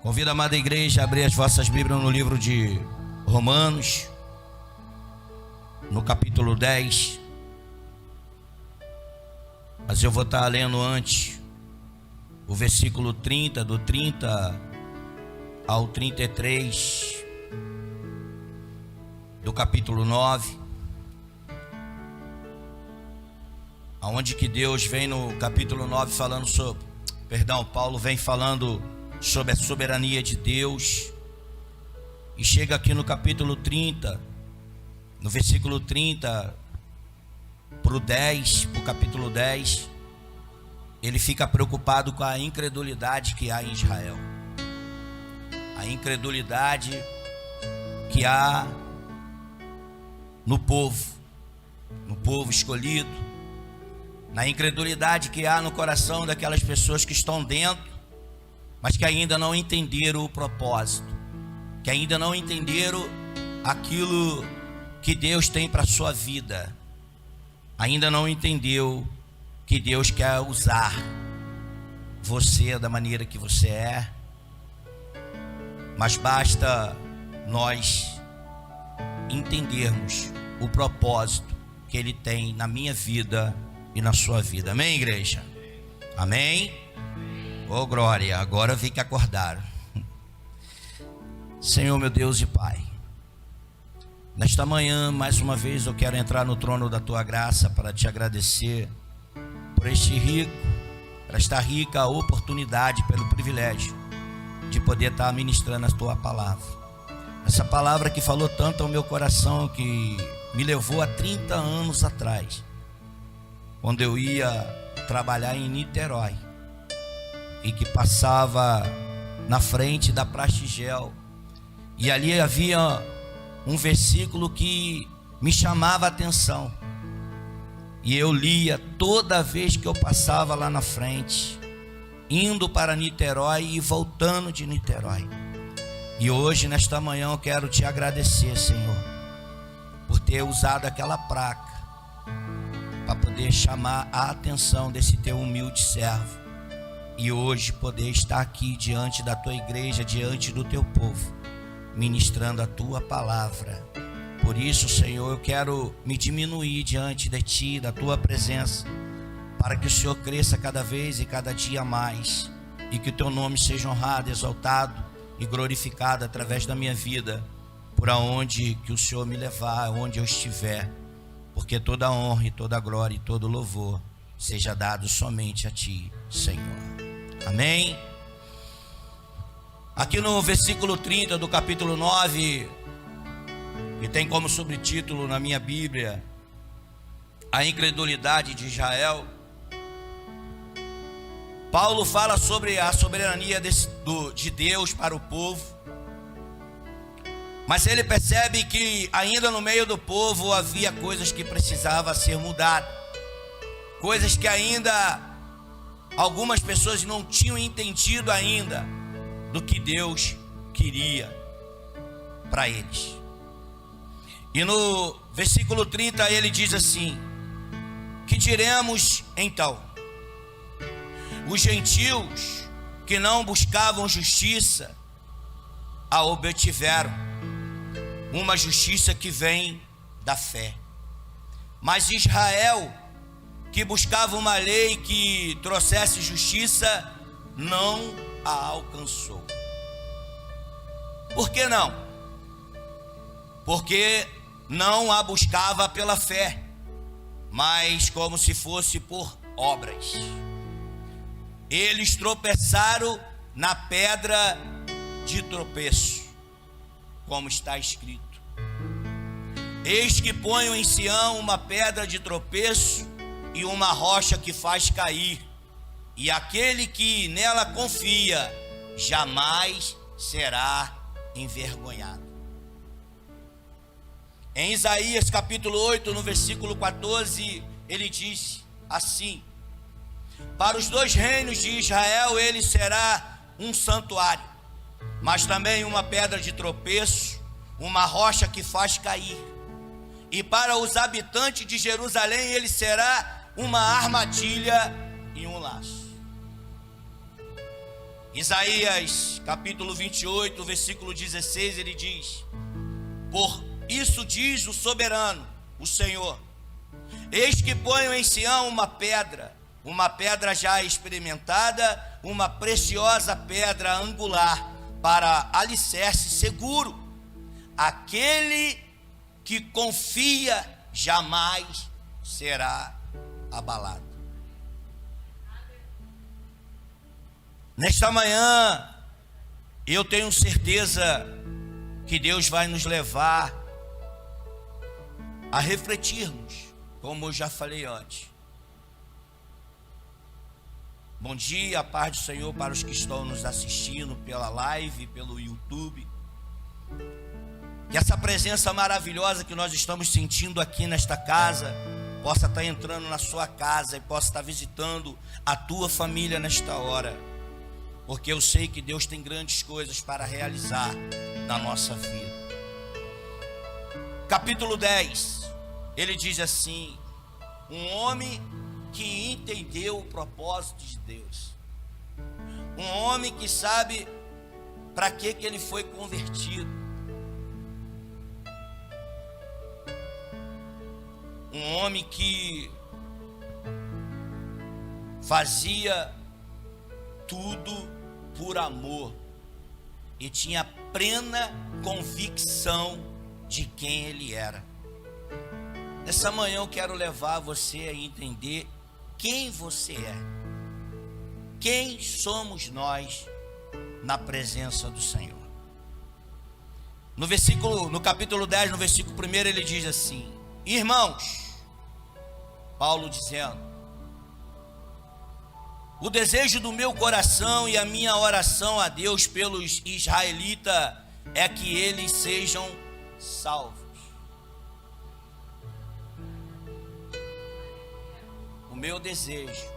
Convido a amada igreja a abrir as vossas Bíblias no livro de Romanos, no capítulo 10. Mas eu vou estar lendo antes o versículo 30, do 30 ao 33, do capítulo 9, aonde que Deus vem no capítulo 9 falando sobre, Paulo vem falando sobre a soberania de Deus, e chega aqui no capítulo 30, no versículo 30 para o 10, para o capítulo 10, ele fica preocupado com a incredulidade que há em Israel, a incredulidade que há no povo escolhido, na incredulidade que há no coração daquelas pessoas que estão dentro, mas que ainda não entenderam o propósito, que ainda não entenderam aquilo que Deus tem para a sua vida, ainda não entendeu que Deus quer usar você da maneira que você é, mas basta nós entendermos o propósito que Ele tem na minha vida e na sua vida. Amém, igreja? Amém? Oh, glória, agora vi que acordaram. Senhor, meu Deus e Pai, nesta manhã, mais uma vez, eu quero entrar no trono da Tua graça para Te agradecer por esta rica oportunidade, pelo privilégio de poder estar ministrando a Tua palavra. Essa palavra que falou tanto ao meu coração, que me levou a 30 anos atrás, quando eu ia trabalhar em Niterói, e que passava na frente da Prastigel, e ali havia um versículo que me chamava a atenção, e eu lia toda vez que eu passava lá na frente, indo para Niterói e voltando de Niterói. E hoje, nesta manhã, eu quero Te agradecer, Senhor, por ter usado aquela placa para poder chamar a atenção desse Teu humilde servo, e hoje poder estar aqui diante da Tua igreja, diante do Teu povo, ministrando a Tua palavra. Por isso, Senhor, eu quero me diminuir diante de Ti, da Tua presença, para que o Senhor cresça cada vez e cada dia mais, e que o Teu nome seja honrado, exaltado e glorificado através da minha vida, por aonde que o Senhor me levar, onde eu estiver, porque toda a honra e toda a glória e todo o louvor seja dado somente a Ti, Senhor. Amém? Aqui no versículo 30 do capítulo 9, que tem como subtítulo na minha Bíblia, a incredulidade de Israel, Paulo fala sobre a soberania de Deus para o povo, mas ele percebe que ainda no meio do povo havia coisas que precisavam ser mudadas, coisas que ainda algumas pessoas não tinham entendido ainda do que Deus queria para eles. E no versículo 30 ele diz assim: que diremos então? Os gentios que não buscavam justiça a obtiveram, uma justiça que vem da fé. Mas Israel, que buscava uma lei que trouxesse justiça, não a alcançou. Por que não? Porque não a buscava pela fé, mas como se fosse por obras. Eles tropeçaram na pedra de tropeço, como está escrito: eis que ponho em Sião uma pedra de tropeço e uma rocha que faz cair, e aquele que nela confia jamais será envergonhado. Em Isaías capítulo 8, no versículo 14, ele diz assim: para os dois reinos de Israel ele será um santuário, mas também uma pedra de tropeço, uma rocha que faz cair. E para os habitantes de Jerusalém ele será uma armadilha e um laço. Isaías capítulo 28, versículo 16, ele diz: por isso diz o soberano, o Senhor: eis que ponho em Sião uma pedra já experimentada, uma preciosa pedra angular, para alicerce seguro. Aquele que confia jamais será abalado. Nesta manhã, eu tenho certeza que Deus vai nos levar a refletirmos, como eu já falei antes. Bom dia, a paz do Senhor para os que estão nos assistindo pela live, pelo YouTube. Que essa presença maravilhosa que nós estamos sentindo aqui nesta casa possa estar entrando na sua casa e possa estar visitando a tua família nesta hora, porque eu sei que Deus tem grandes coisas para realizar na nossa vida. Capítulo 10, ele diz assim: um homem que entendeu o propósito de Deus, um homem que sabe para que ele foi convertido, um homem que fazia tudo por amor e tinha plena convicção de quem ele era. Nessa manhã eu quero levar você a entender quem você é, quem somos nós na presença do Senhor. No capítulo 10, no versículo 1, ele diz assim: irmãos, Paulo dizendo, o desejo do meu coração e a minha oração a Deus pelos israelitas é que eles sejam salvos. O meu desejo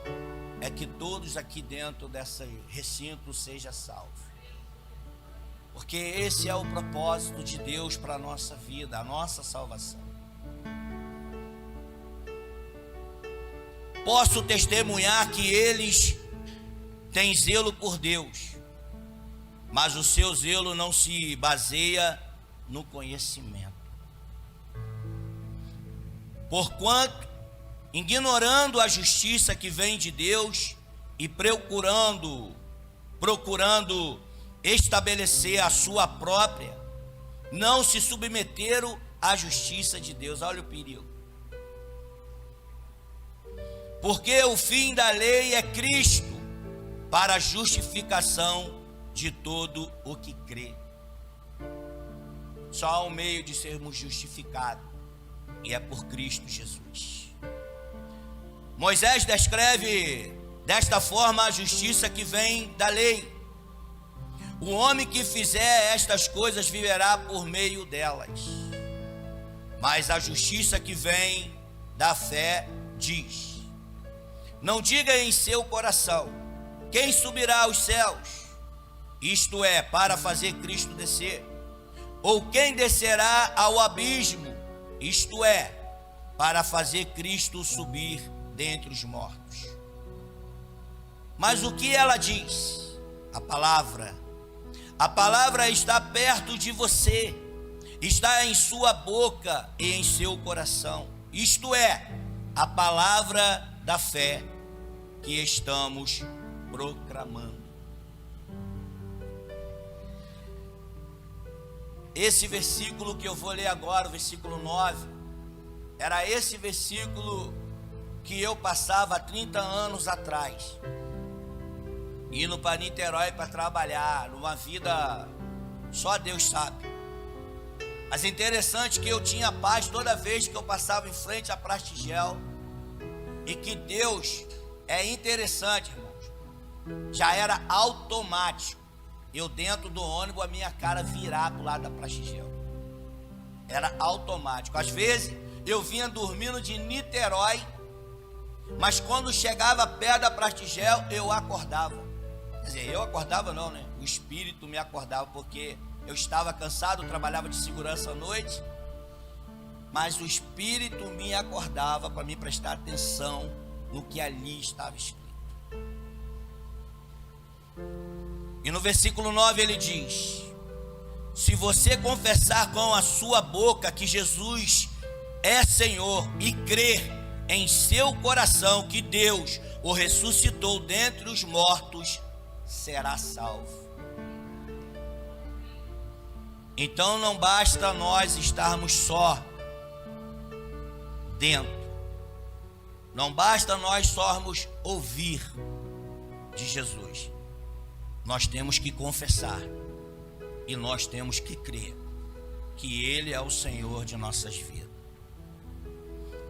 é que todos aqui dentro desse recinto sejam salvos, porque esse é o propósito de Deus para a nossa vida, a nossa salvação. Posso testemunhar que eles têm zelo por Deus, mas o seu zelo não se baseia no conhecimento. Porquanto, ignorando a justiça que vem de Deus e procurando estabelecer a sua própria, não se submeteram à justiça de Deus. Olha o perigo. Porque o fim da lei é Cristo, para a justificação de todo o que crê. Só há um meio de sermos justificados, e é por Cristo Jesus. Moisés descreve desta forma a justiça que vem da lei: o homem que fizer estas coisas viverá por meio delas. Mas a justiça que vem da fé diz: não diga em seu coração: quem subirá aos céus, isto é, para fazer Cristo descer, ou quem descerá ao abismo, isto é, para fazer Cristo subir dentre os mortos. Mas o que ela diz? A palavra está perto de você, está em sua boca e em seu coração, isto é, a palavra da fé que estamos proclamando. Esse versículo que eu vou ler agora, o versículo 9, era esse versículo que eu passava há 30 anos atrás, indo para Niterói para trabalhar, numa vida, só Deus sabe. Mas é interessante que eu tinha paz toda vez que eu passava em frente à Prastigel, e que Deus é interessante, irmãos, já era automático, eu dentro do ônibus, a minha cara virar para o lado da Prastigel, era automático. Às vezes eu vinha dormindo de Niterói, mas quando chegava perto da Prastigel, eu acordava. Quer dizer, eu acordava não, né? O Espírito me acordava, porque eu estava cansado, trabalhava de segurança à noite, mas o Espírito me acordava para me prestar atenção no que ali estava escrito. E no versículo 9 ele diz: se você confessar com a sua boca que Jesus é Senhor e crer em seu coração que Deus o ressuscitou dentre os mortos, será salvo. Então não basta nós estarmos só dentro, não basta nós só ouvir de Jesus, nós temos que confessar e nós temos que crer que Ele é o Senhor de nossas vidas.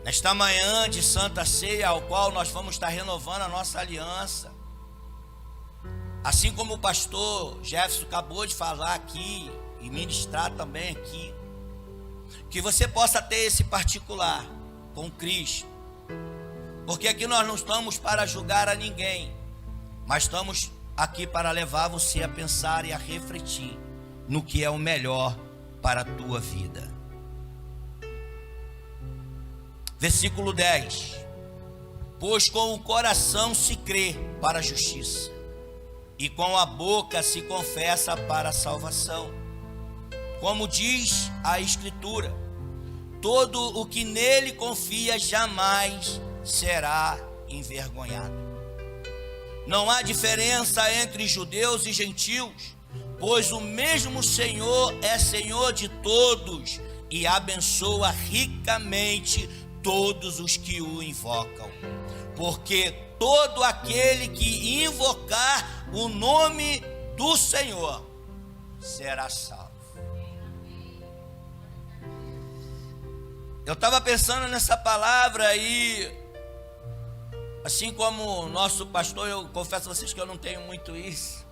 Nesta manhã de Santa Ceia, ao qual nós vamos estar renovando a nossa aliança, assim como o pastor Jefferson acabou de falar aqui e ministrar também aqui, que você possa ter esse particular com Cristo, porque aqui nós não estamos para julgar a ninguém, mas estamos aqui para levar você a pensar e a refletir no que é o melhor para a tua vida. Versículo 10: pois com o coração se crê para a justiça, e com a boca se confessa para a salvação. Como diz a Escritura, todo o que nele confia jamais será envergonhado. Não há diferença entre judeus e gentios, pois o mesmo Senhor é Senhor de todos e abençoa ricamente todos os que o invocam. Porque todo aquele que invocar o nome do Senhor será salvo. Eu estava pensando nessa palavra e, assim como o nosso pastor, eu confesso a vocês que eu não tenho muito isso,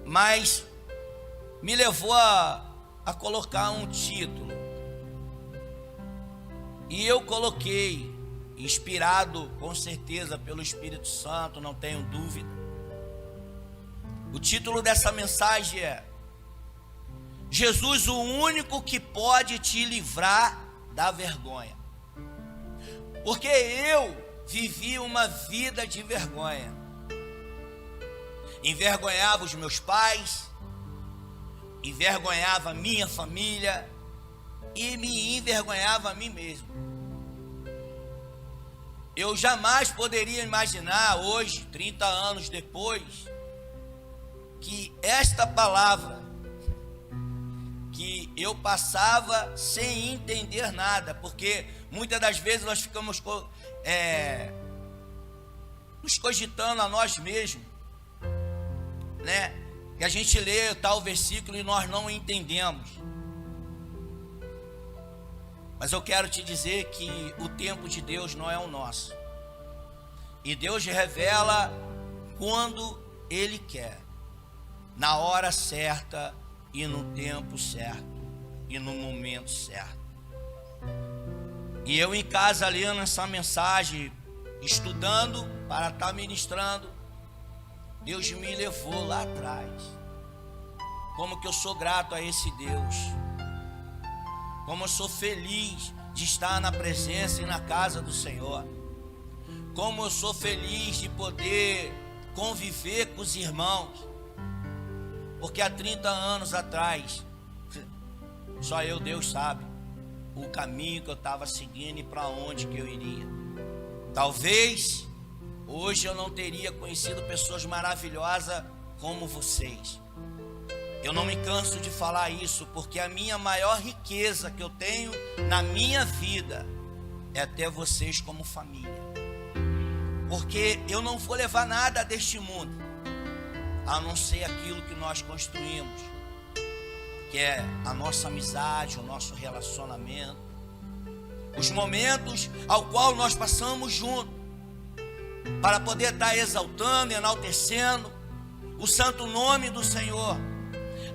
mas me levou a colocar um título. E eu coloquei, inspirado com certeza pelo Espírito Santo, não tenho dúvida. O título dessa mensagem é: Jesus, o único que pode te livrar da vergonha. Porque eu vivi uma vida de vergonha. Envergonhava os meus pais, envergonhava a minha família e me envergonhava a mim mesmo. Eu jamais poderia imaginar hoje, 30 anos depois, que esta palavra que eu passava sem entender nada, porque muitas das vezes nós ficamos nos cogitando a nós mesmos, né? Que a gente lê tal versículo e nós não entendemos. Mas eu quero te dizer que o tempo de Deus não é o nosso. E Deus revela quando Ele quer, na hora certa e no tempo certo e no momento certo. E eu em casa lendo essa mensagem, estudando para estar ministrando, Deus me levou lá atrás. Como que eu sou grato a esse Deus. Como eu sou feliz de estar na presença e na casa do Senhor. Como eu sou feliz de poder conviver com os irmãos. Porque há 30 anos atrás, só eu, Deus sabe, o caminho que eu estava seguindo e para onde que eu iria. Talvez hoje eu não teria conhecido pessoas maravilhosas como vocês. Eu não me canso de falar isso, porque a minha maior riqueza que eu tenho na minha vida é ter vocês como família. Porque eu não vou levar nada deste mundo, a não ser aquilo que nós construímos, que é a nossa amizade, o nosso relacionamento, os momentos ao qual nós passamos juntos, para poder estar exaltando e enaltecendo o santo nome do Senhor,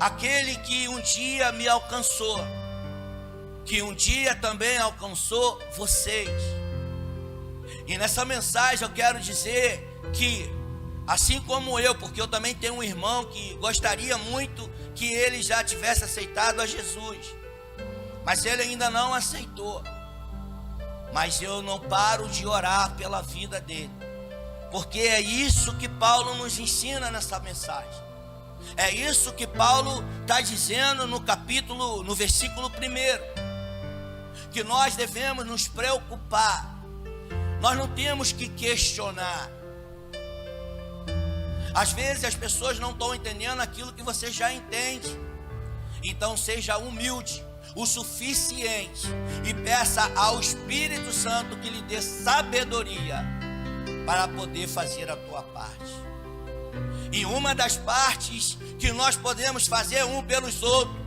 aquele que um dia me alcançou, que um dia também alcançou vocês. E nessa mensagem eu quero dizer que, assim como eu, porque eu também tenho um irmão que gostaria muito que ele já tivesse aceitado a Jesus, mas ele ainda não aceitou. Mas eu não paro de orar pela vida dele. porque é isso que Paulo nos ensina nessa mensagem. É isso que Paulo está dizendo no versículo 1, que nós devemos nos preocupar. Nós não temos que questionar. Às vezes as pessoas não estão entendendo aquilo que você já entende. Então seja humilde o suficiente e peça ao Espírito Santo que lhe dê sabedoria para poder fazer a tua parte. E uma das partes que nós podemos fazer um pelos outros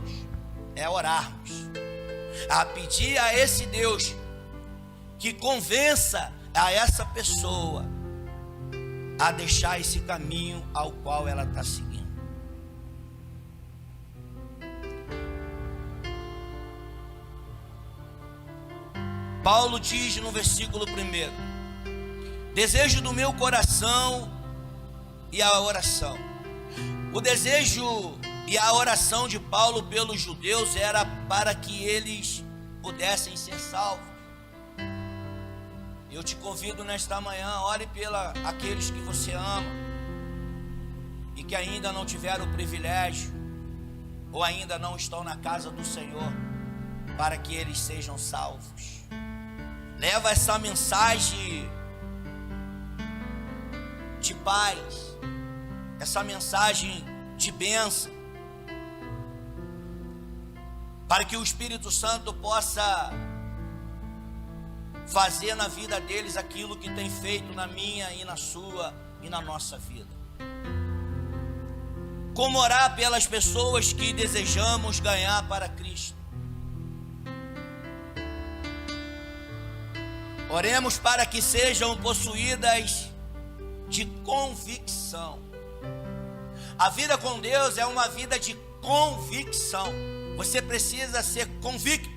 é orarmos, a pedir a esse Deus que convença a essa pessoa a deixar esse caminho ao qual ela está seguindo. Paulo diz no versículo 1: desejo do meu coração e a oração. O desejo e a oração de Paulo pelos judeus era para que eles pudessem ser salvos. Eu te convido nesta manhã, ore pela aqueles que você ama e que ainda não tiveram o privilégio ou ainda não estão na casa do Senhor, para que eles sejam salvos. Leva essa mensagem de paz, essa mensagem de bênção, para que o Espírito Santo possa fazer na vida deles aquilo que tem feito na minha e na sua e na nossa vida. Como orar pelas pessoas que desejamos ganhar para Cristo. Oremos para que sejam possuídas de convicção. A vida com Deus é uma vida de convicção. Você precisa ser convicto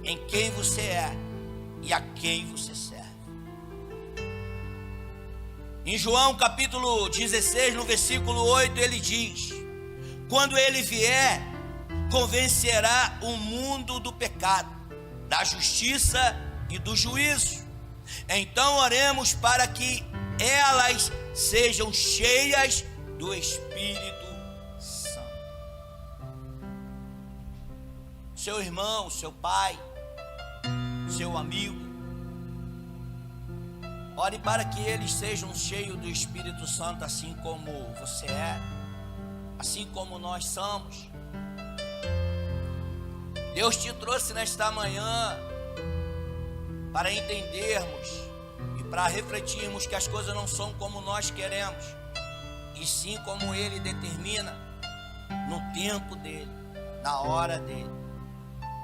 em quem você é e a quem você serve. Em João capítulo 16, no versículo 8, ele diz: quando ele vier, convencerá o mundo do pecado, da justiça e do juízo. Então oremos para que elas sejam cheias do Espírito Santo. Seu irmão, seu pai, seu amigo, ore para que eles sejam cheios do Espírito Santo, assim como você é, assim como nós somos. Deus te trouxe nesta manhã para entendermos e para refletirmos que as coisas não são como nós queremos, e sim como Ele determina, no tempo dEle, na hora dEle.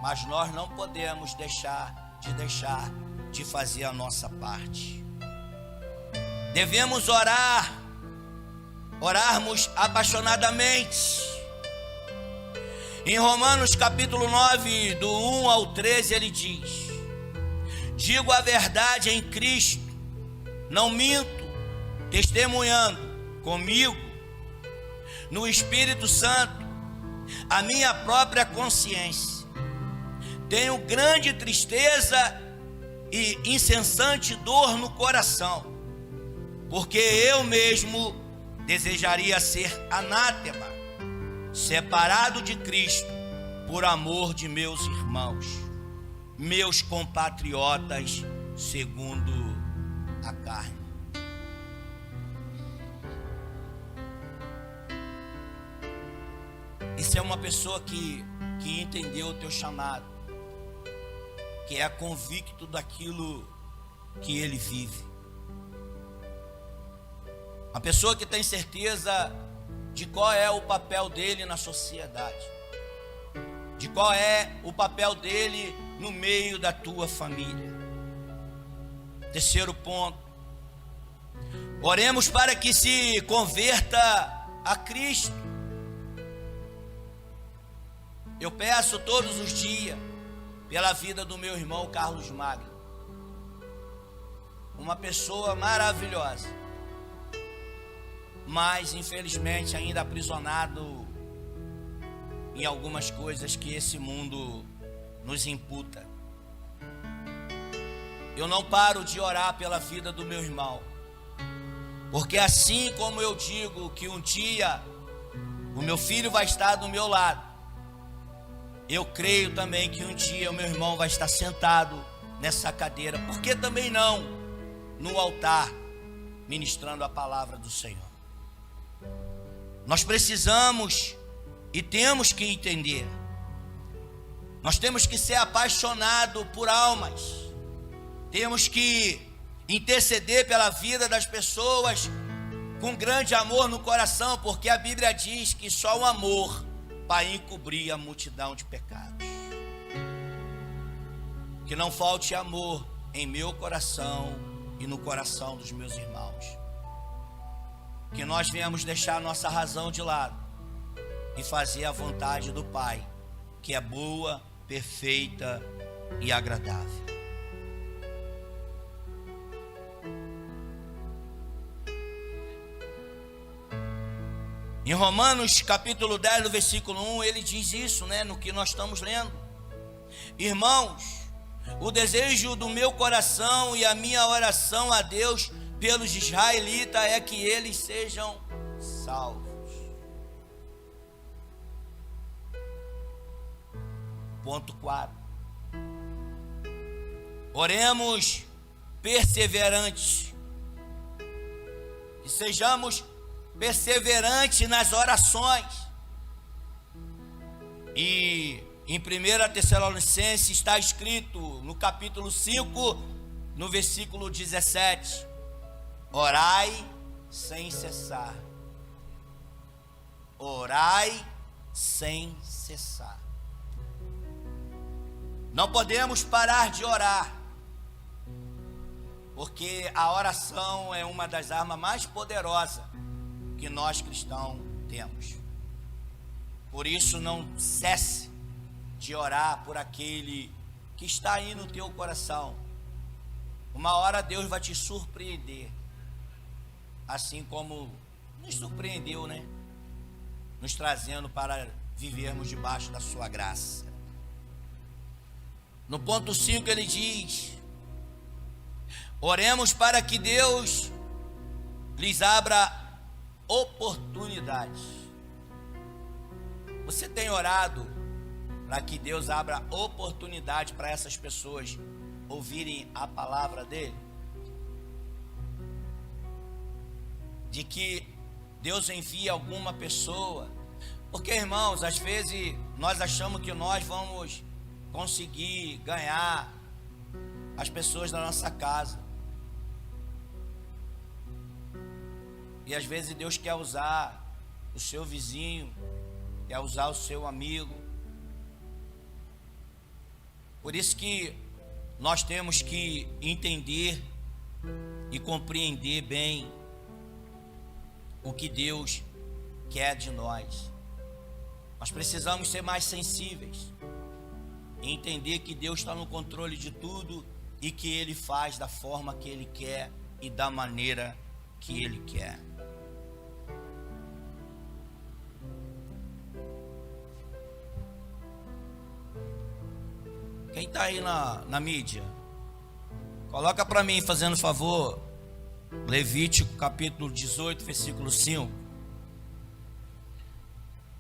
Mas nós não podemos deixar de fazer a nossa parte. Devemos orarmos apaixonadamente. Em Romanos capítulo 9, do 1 ao 13, ele diz: digo a verdade em Cristo, não minto, testemunhando comigo, no Espírito Santo, a minha própria consciência. Tenho grande tristeza e incessante dor no coração, porque eu mesmo desejaria ser anátema, separado de Cristo, por amor de meus irmãos, meus compatriotas segundo a carne. Isso é uma pessoa que entendeu o teu chamado, que é convicto daquilo que ele vive. Uma pessoa que tem certeza de qual é o papel dele na sociedade, de qual é o papel dele no meio da tua família. Terceiro ponto: oremos para que se converta a Cristo. Eu peço todos os dias pela vida do meu irmão Carlos Magno, uma pessoa maravilhosa, mas infelizmente ainda aprisionado em algumas coisas que esse mundo nos imputa. Eu não paro de orar pela vida do meu irmão, Porque assim como eu digo que um dia o meu filho vai estar do meu lado, eu creio também que um dia o meu irmão vai estar sentado nessa cadeira. Por que também não no altar, ministrando a palavra do Senhor? Nós precisamos e temos que entender. Nós temos que ser apaixonados por almas. Temos que interceder pela vida das pessoas com grande amor no coração, porque a Bíblia diz que só o amor para encobrir a multidão de pecados. Que não falte amor em meu coração e no coração dos meus irmãos. Que nós venhamos deixar a nossa razão de lado e fazer a vontade do Pai, que é boa, perfeita e agradável. Em Romanos capítulo 10, no versículo 1, ele diz isso, no que nós estamos lendo. Irmãos, o desejo do meu coração e a minha oração a Deus pelos israelitas é que eles sejam salvos. Ponto 4. Oremos perseverantes, que sejamos perseverantes nas orações. E em 1 Tessalonicenses está escrito no capítulo 5, no versículo 17: orai sem cessar. Orai sem cessar. Não podemos parar de orar, porque a oração é uma das armas mais poderosas que nós cristãos temos. Por isso, não cesse de orar por aquele que está aí no teu coração. Uma hora Deus vai te surpreender, assim como nos surpreendeu, nos trazendo para vivermos debaixo da sua graça. No ponto 5 ele diz: oremos para que Deus lhes abra oportunidades. Você tem orado para que Deus abra oportunidade para essas pessoas ouvirem a palavra dele? De que Deus envie alguma pessoa? Porque, irmãos, às vezes nós achamos que nós vamos conseguir ganhar as pessoas da nossa casa. E às vezes Deus quer usar o seu vizinho, quer usar o seu amigo. Por isso que nós temos que entender e compreender bem o que Deus quer de nós. Nós precisamos ser mais sensíveis e entender que Deus está no controle de tudo e que Ele faz da forma que Ele quer e da maneira que Ele quer. Quem está aí na mídia, coloca para mim, fazendo favor, Levítico capítulo 18, versículo 5.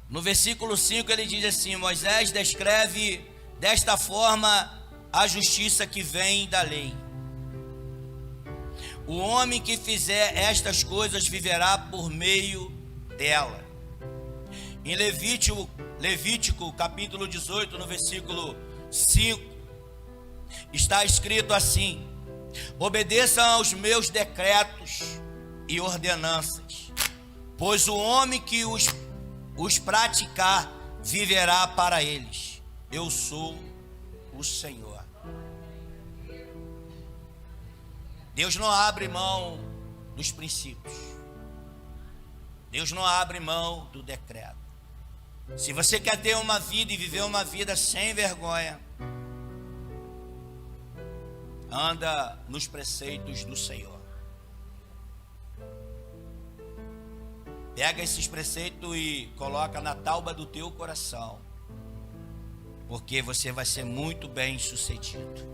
No versículo 5 ele diz assim: Moisés descreve desta forma a justiça que vem da lei. O homem que fizer estas coisas viverá por meio dela. Em Levítico capítulo 18, no versículo 5, está escrito assim: obedeçam aos meus decretos e ordenanças, pois o homem que os praticar viverá para eles. Eu sou o Senhor. Deus não abre mão dos princípios. Deus não abre mão do decreto. Se você quer ter uma vida e viver uma vida sem vergonha, anda nos preceitos do Senhor. Pega esses preceitos e coloca na tauba do teu coração, porque você vai ser muito bem sucedido.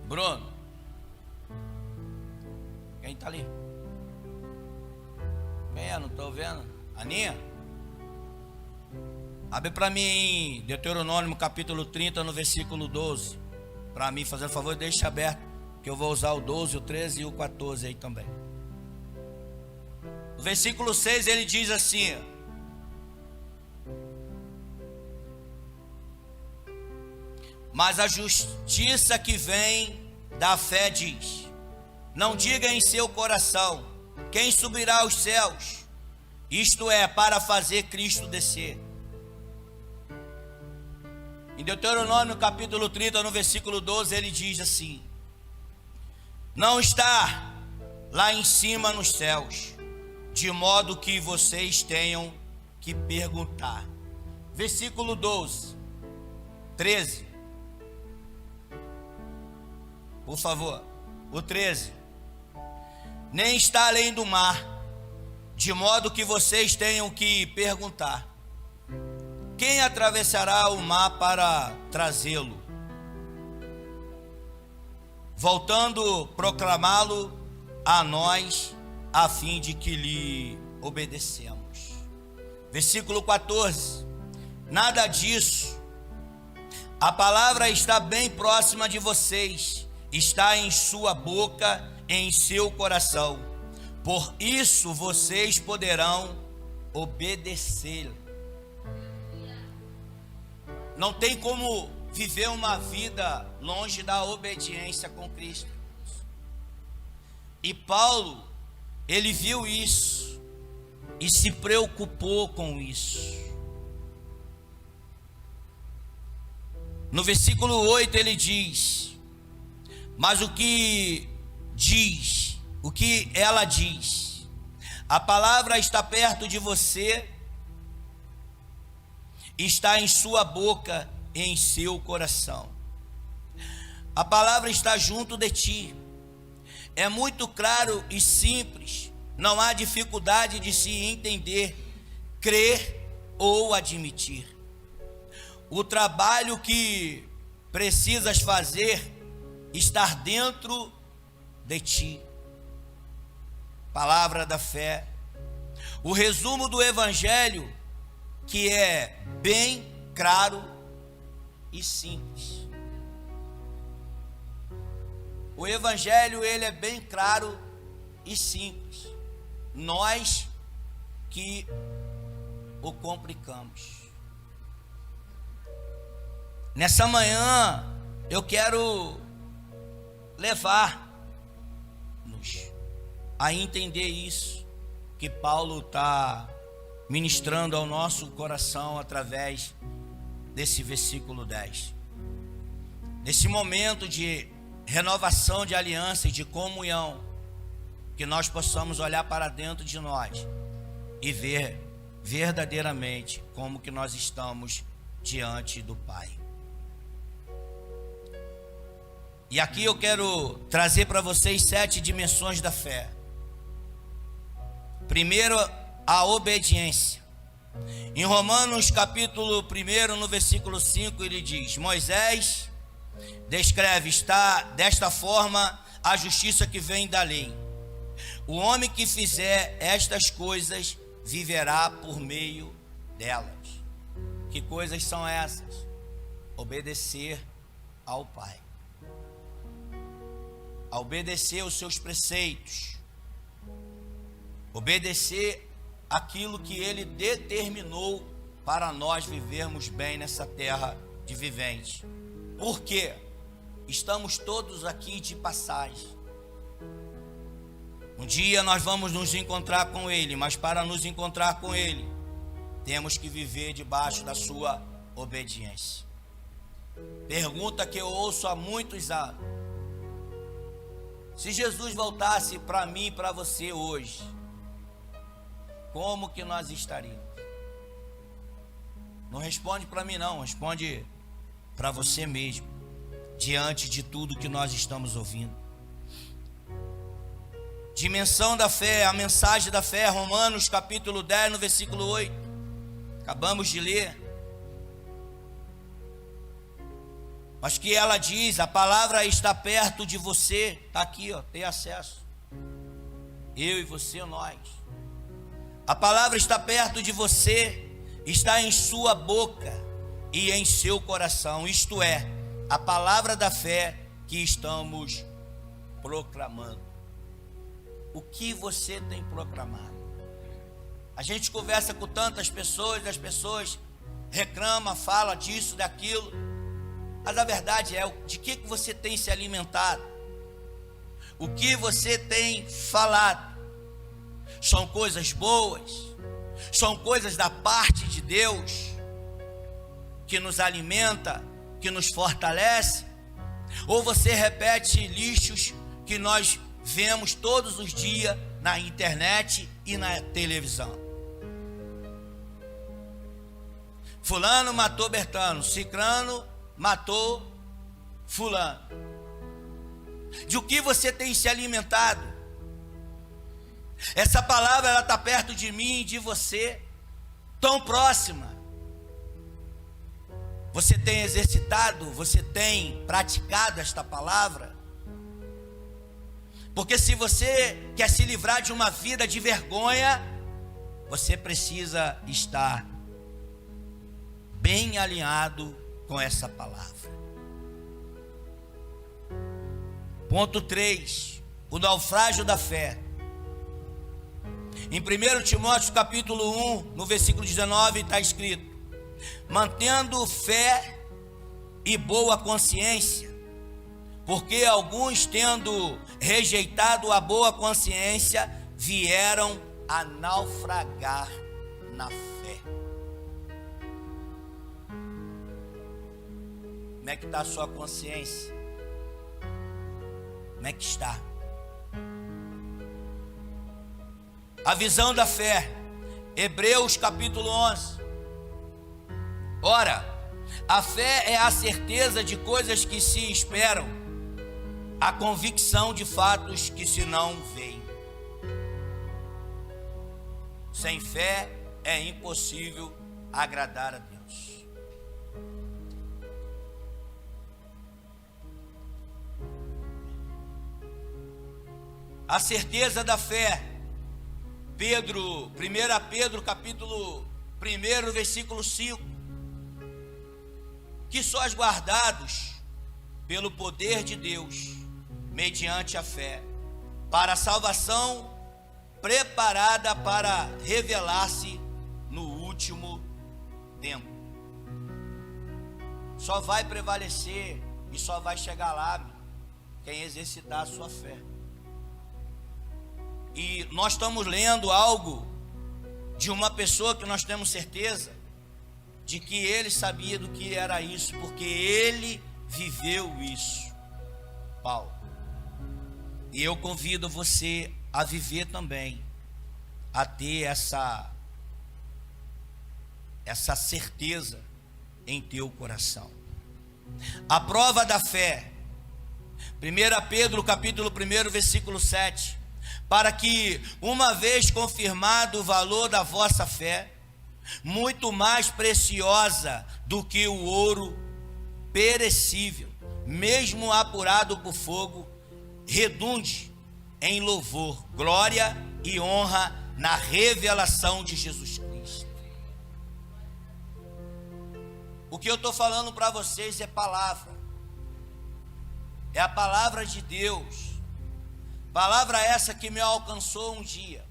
Bruno, Quem está ali? Quem é? Não estou vendo. Aninha? Abre para mim em Deuteronômio capítulo 30, no versículo 12. Para mim, fazendo favor, deixa aberto, que eu vou usar o 12, o 13 e o 14 aí também. No versículo 6 ele diz assim: mas a justiça que vem da fé diz: não diga em seu coração, quem subirá aos céus, isto é, para fazer Cristo descer. Em Deuteronômio capítulo 30, no versículo 12, ele diz assim: não está lá em cima nos céus, de modo que vocês tenham que perguntar. Versículo 12, 13, por favor, o 13. Nem está além do mar, de modo que vocês tenham que perguntar: quem atravessará o mar para trazê-lo? Voltando, proclamá-lo a nós, a fim de que lhe obedecemos. Versículo 14. Nada disso. A palavra está bem próxima de vocês, está em sua boca, em seu coração. Por isso vocês poderão obedecer. Não tem como viver uma vida longe da obediência com Cristo. E Paulo, ele viu isso e se preocupou com isso. No versículo 8 ele diz: mas o que ela diz, a palavra está perto de você, está em sua boca e em seu coração. A palavra está junto de ti. É muito claro e simples, não há dificuldade de se entender, crer ou admitir. O trabalho que precisas fazer está dentro de ti. Palavra da fé. O resumo do Evangelho, que é bem claro e simples. O Evangelho, ele é bem claro e simples. Nós que o complicamos. Nessa manhã, eu quero levar-nos a entender isso que Paulo está ministrando ao nosso coração através desse versículo 10. Nesse momento de renovação de aliança e de comunhão, que nós possamos olhar para dentro de nós e ver verdadeiramente como que nós estamos diante do Pai. E aqui eu quero trazer para vocês 7 dimensões da fé. Primeiro, a obediência. Em Romanos capítulo 1, no versículo 5, ele diz: Moisés descreve, está desta forma a justiça que vem da lei. O homem que fizer estas coisas viverá por meio delas. Que coisas são essas? Obedecer ao Pai, a obedecer os seus preceitos, obedecer aquilo que Ele determinou para nós vivermos bem nessa terra de viventes. Por quê? Estamos todos aqui de passagem. Um dia nós vamos nos encontrar com Ele, mas para nos encontrar com Ele, temos que viver debaixo da sua obediência. Pergunta que eu ouço há muitos anos: se Jesus voltasse para mim e para você hoje, como que nós estaríamos? Não responde para mim não, responde para você mesmo, diante de tudo que nós estamos ouvindo. Dimensão da fé, a mensagem da fé, Romanos capítulo 10, no versículo 8. Acabamos de ler. Mas que ela diz, a palavra está perto de você, está aqui, ó, tem acesso. eu e você, nós. A palavra está perto de você, está em sua boca e em seu coração, isto é, a palavra da fé que estamos proclamando. O que você tem proclamado? A gente conversa com tantas pessoas, as pessoas reclamam, falam disso, daquilo, mas a verdade é, de que você tem se alimentado? O que você tem falado? São coisas boas? São coisas da parte de Deus que nos alimenta, que nos fortalece? Ou você repete lixos que nós vemos todos os dias na internet e na televisão? Fulano matou Bertano, Cicrano matou fulano. De o que você tem se alimentado? Essa palavra, ela está perto de mim e de você, tão próxima. Você tem exercitado, você tem praticado esta palavra? Porque se você quer se livrar de uma vida de vergonha, você precisa estar bem alinhado com essa palavra. Ponto 3, o naufrágio da fé. Em 1 Timóteo capítulo 1, no versículo 19, está escrito: mantendo fé e boa consciência, porque alguns, tendo rejeitado a boa consciência, vieram a naufragar na fé. Como é que está a sua consciência? Como é que está? A visão da fé, Hebreus capítulo 11. Ora, a fé é a certeza de coisas que se esperam, a convicção de fatos que se não veem. Sem fé é impossível agradar a Deus. A certeza da fé, 1 Pedro capítulo 1, versículo 5, que sois guardados pelo poder de Deus, mediante a fé, para a salvação preparada para revelar-se no último tempo. Só vai prevalecer e só vai chegar lá quem exercitar a sua fé. E nós estamos lendo algo de uma pessoa que nós temos certeza de que ele sabia do que era isso, porque ele viveu isso, Paulo. E eu convido você a viver também, a ter essa certeza em teu coração. A prova da fé, 1 Pedro capítulo 1, versículo 7, para que, uma vez confirmado o valor da vossa fé, muito mais preciosa do que o ouro perecível, mesmo apurado por fogo, redunde em louvor, glória e honra na revelação de Jesus Cristo. O que eu estou falando para vocês é palavra, é a palavra de Deus. Palavra essa que me alcançou um dia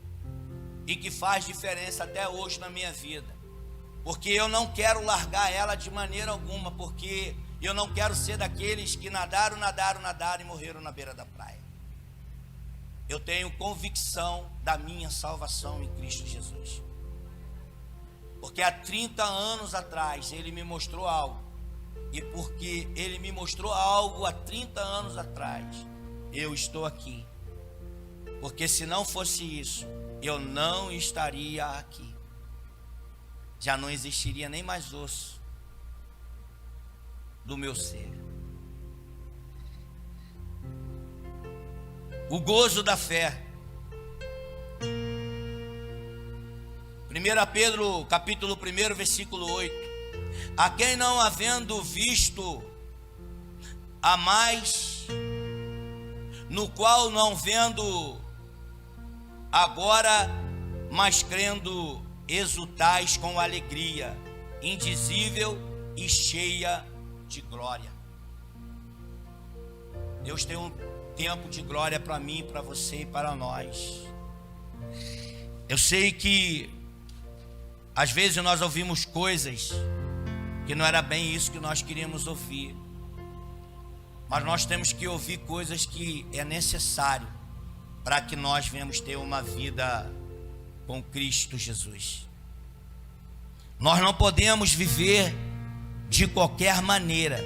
e que faz diferença até hoje na minha vida, porque eu não quero largar ela de maneira alguma, porque eu não quero ser daqueles que nadaram e morreram na beira da praia. Eu tenho convicção da minha salvação em Cristo Jesus, porque há 30 anos atrás Ele me mostrou algo, e porque Ele me mostrou algo há 30 anos atrás, eu estou aqui. Porque se não fosse isso, eu não estaria aqui. Já não existiria nem mais osso do meu ser. O gozo da fé. 1 Pedro capítulo 1, versículo 8. A quem não havendo visto a mais, no qual não vendo agora, mas crendo, exultais com alegria indizível e cheia de glória. Deus tem um tempo de glória para mim, para você e para nós. Eu sei que às vezes nós ouvimos coisas que não era bem isso que nós queríamos ouvir, mas nós temos que ouvir coisas que é necessário para que nós venhamos ter uma vida com Cristo Jesus. Nós não podemos viver de qualquer maneira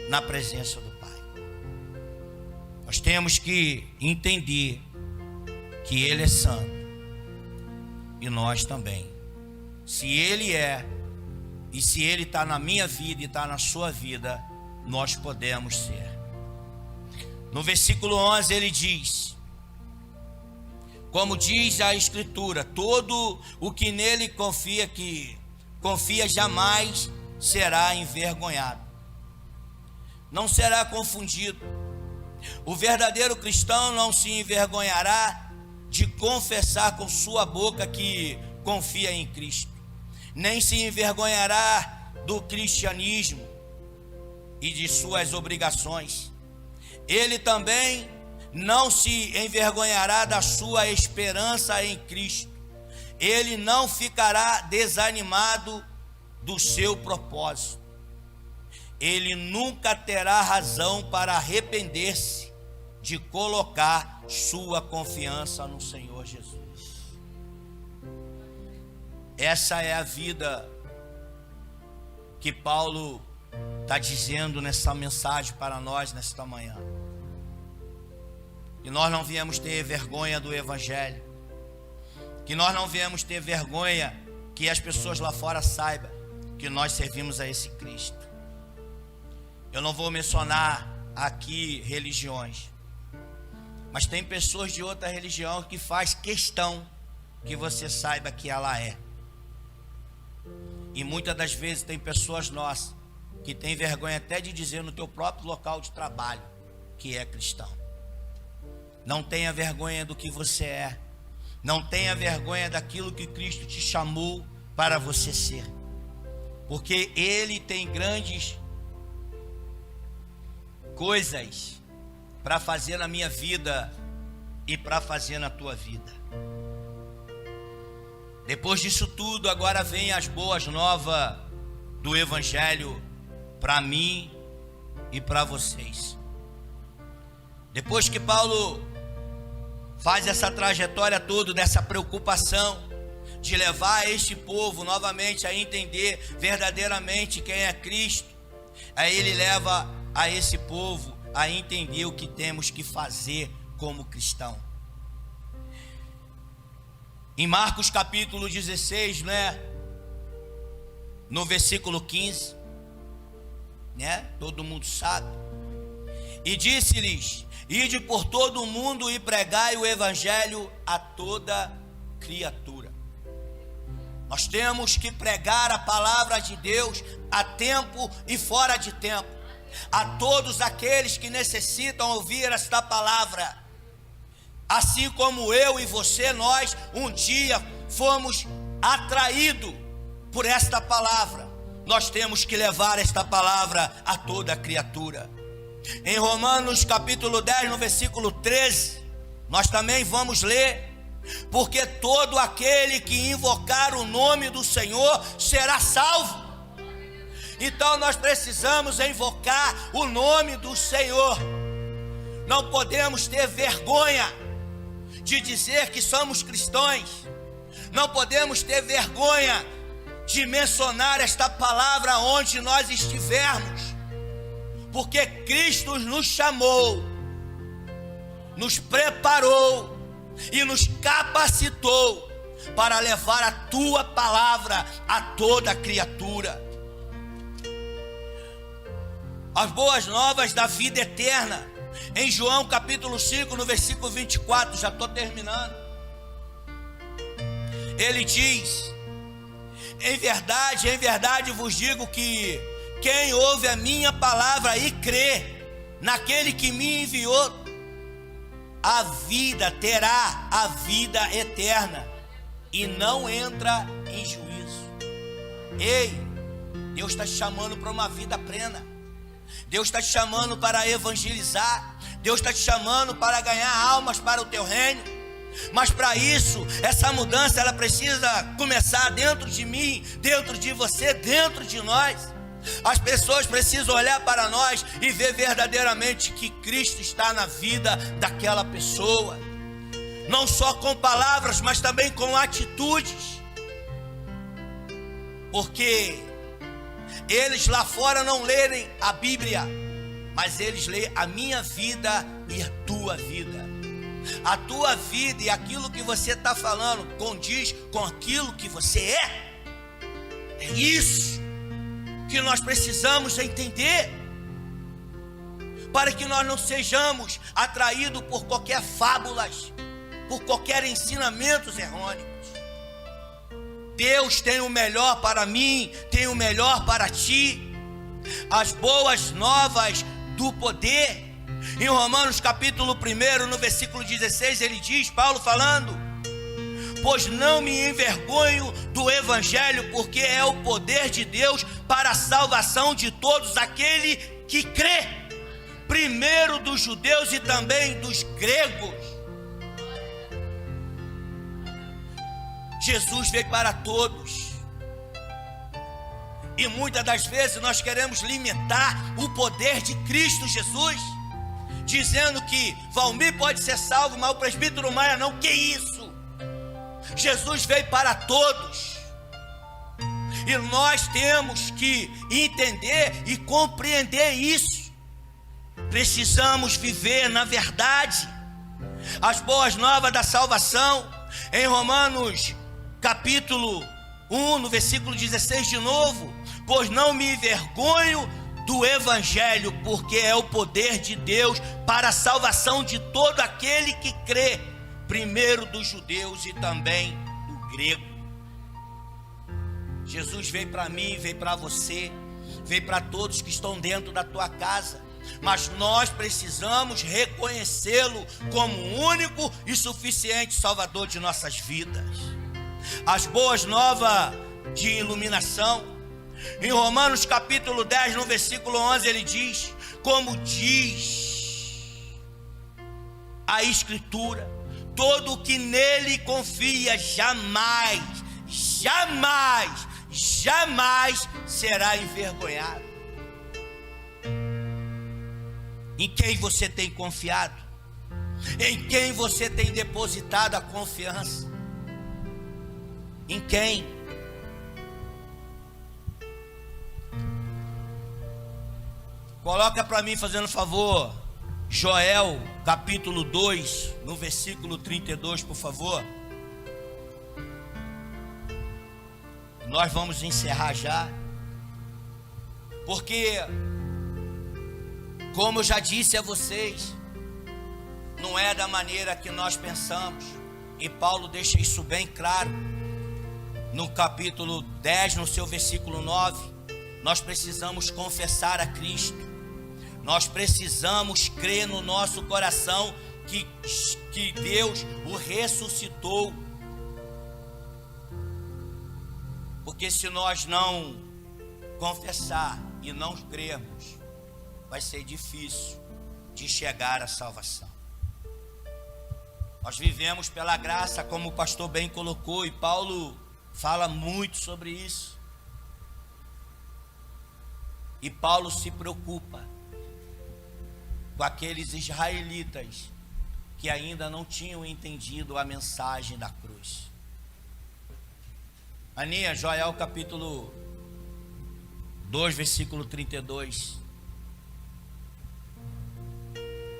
na presença do Pai. Nós temos que entender que Ele é santo e nós também. Se Ele é, e se Ele está na minha vida e está na sua vida, nós podemos ser. No versículo 11 ele diz, como diz a Escritura, todo o que nele confia jamais será envergonhado, não será confundido. O verdadeiro cristão não se envergonhará de confessar com sua boca que confia em Cristo, nem se envergonhará do cristianismo e de suas obrigações. Ele também não se envergonhará da sua esperança em Cristo. Ele não ficará desanimado do seu propósito. Ele nunca terá razão para arrepender-se de colocar sua confiança no Senhor Jesus. Essa é a vida que Paulo está dizendo nessa mensagem para nós nesta manhã. Que nós não viemos ter vergonha do Evangelho, que nós não viemos ter vergonha que as pessoas lá fora saibam que nós servimos a esse Cristo. Eu não vou mencionar aqui religiões, mas tem pessoas de outra religião que faz questão que você saiba que ela é. E muitas das vezes tem pessoas nossas que tem vergonha até de dizer no teu próprio local de trabalho que é cristão. Não tenha vergonha do que você é. Não tenha vergonha daquilo que Cristo te chamou para você ser. Porque Ele tem grandes coisas para fazer na minha vida e para fazer na tua vida. Depois disso tudo, agora vem as boas novas do Evangelho para mim e para vocês. Depois que Paulo faz essa trajetória toda, dessa preocupação de levar este povo novamente a entender verdadeiramente quem é Cristo, aí ele leva a esse povo a entender o que temos que fazer como cristão. Em Marcos capítulo 16, no versículo 15, todo mundo sabe. E disse-lhes: ide por todo o mundo e pregai o evangelho a toda criatura. Nós temos que pregar a palavra de Deus a tempo e fora de tempo, a todos aqueles que necessitam ouvir esta palavra. Assim como eu e você, nós um dia fomos atraídos por esta palavra, nós temos que levar esta palavra a toda criatura. Em Romanos capítulo 10, no versículo 13, nós também vamos ler: porque todo aquele que invocar o nome do Senhor será salvo. Então nós precisamos invocar o nome do Senhor. Não podemos ter vergonha de dizer que somos cristãos. Não podemos ter vergonha de mencionar esta palavra onde nós estivermos, porque Cristo nos chamou, nos preparou e nos capacitou para levar a tua palavra a toda criatura. As boas novas da vida eterna, em João capítulo 5, no versículo 24, já estou terminando. Ele diz: em verdade vos digo que quem ouve a minha palavra e crê naquele que me enviou, a vida, terá a vida eterna e não entra em juízo. Ei, Deus está te chamando para uma vida plena. Deus está te chamando para evangelizar. Deus está te chamando para ganhar almas para o teu reino. Mas para isso, essa mudança ela precisa começar dentro de mim, dentro de você, dentro de nós. As pessoas precisam olhar para nós e ver verdadeiramente que Cristo está na vida daquela pessoa. Não só com palavras, mas também com atitudes. Porque eles lá fora não lerem a Bíblia, mas eles leem a minha vida e a tua vida. A tua vida e aquilo que você está falando condiz com aquilo que você é. É isso que nós precisamos entender, para que nós não sejamos atraídos por qualquer fábulas, por qualquer ensinamentos errôneos. Deus tem o melhor para mim, tem o melhor para ti. As boas novas do poder. Em Romanos capítulo 1, no versículo 16, ele diz, Paulo falando: pois não me envergonho do evangelho, porque é o poder de Deus para a salvação de todos aquele que crê, primeiro dos judeus e também dos gregos. Jesus veio para todos. E muitas das vezes nós queremos limitar o poder de Cristo Jesus, dizendo que Valmir pode ser salvo, mas o presbítero Maia não. Que isso? Jesus veio para todos. E nós temos que entender e compreender isso. Precisamos viver na verdade as boas novas da salvação. Em Romanos capítulo 1, no versículo 16 de novo: pois não me envergonho do evangelho, porque é o poder de Deus para a salvação de todo aquele que crê, primeiro dos judeus e também do grego. Jesus veio para mim, veio para você, veio para todos que estão dentro da tua casa, mas nós precisamos reconhecê-lo como o único e suficiente Salvador de nossas vidas. As boas novas de iluminação. Em Romanos capítulo 10, no versículo 11, ele diz: como diz a Escritura, todo o que nele confia jamais, jamais, jamais será envergonhado. Em quem você tem confiado? Em quem você tem depositado a confiança? Em quem? Coloca para mim, fazendo favor, Joel capítulo 2, no versículo 32, por favor. Nós vamos encerrar já, porque, como eu já disse a vocês, não é da maneira que nós pensamos, e Paulo deixa isso bem claro, no capítulo 10, no seu versículo 9, nós precisamos confessar a Cristo. Nós precisamos crer no nosso coração que Deus o ressuscitou. Porque se nós não confessar e não crermos, vai ser difícil de chegar à salvação. Nós vivemos pela graça, como o pastor bem colocou, e Paulo fala muito sobre isso. E Paulo se preocupa com aqueles israelitas que ainda não tinham entendido a mensagem da cruz. Aninha, Joel capítulo 2, versículo 32.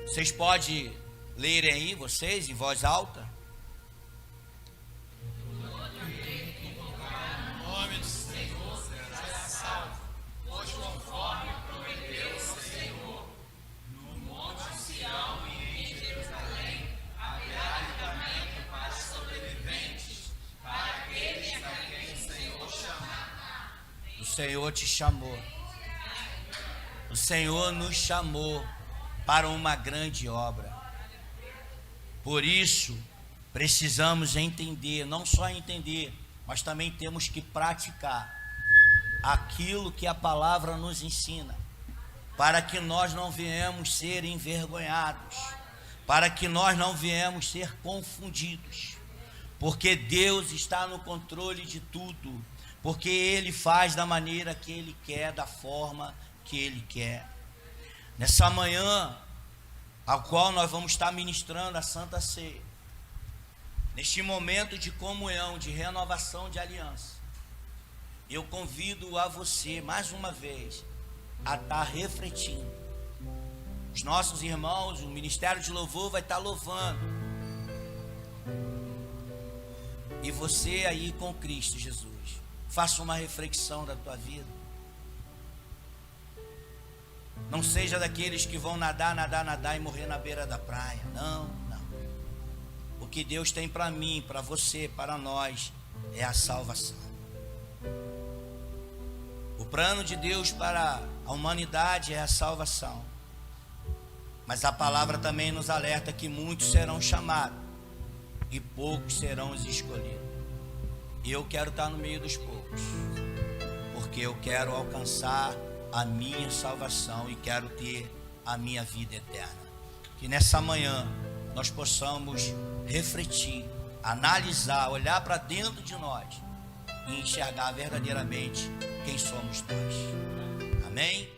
Vocês podem lerem aí, vocês, em voz alta? O Senhor te chamou. O Senhor nos chamou para uma grande obra. Por isso, precisamos entender, não só entender, mas também temos que praticar aquilo que a palavra nos ensina, para que nós não venhamos ser envergonhados, para que nós não venhamos ser confundidos, porque Deus está no controle de tudo, porque Ele faz da maneira que Ele quer, da forma que Ele quer. Nessa manhã, ao qual nós vamos estar ministrando a Santa Ceia, neste momento de comunhão, de renovação de aliança, eu convido a você, mais uma vez, a estar refletindo. Os nossos irmãos, o Ministério de Louvor vai estar louvando. E você aí com Cristo Jesus, faça uma reflexão da tua vida. Não seja daqueles que vão nadar e morrer na beira da praia. Não. O que Deus tem para mim, para você, para nós, é a salvação. O plano de Deus para a humanidade é a salvação. Mas a palavra também nos alerta que muitos serão chamados e poucos serão os escolhidos. Eu quero estar no meio dos poucos, porque eu quero alcançar a minha salvação e quero ter a minha vida eterna. Que nessa manhã nós possamos refletir, analisar, olhar para dentro de nós e enxergar verdadeiramente quem somos nós. Amém?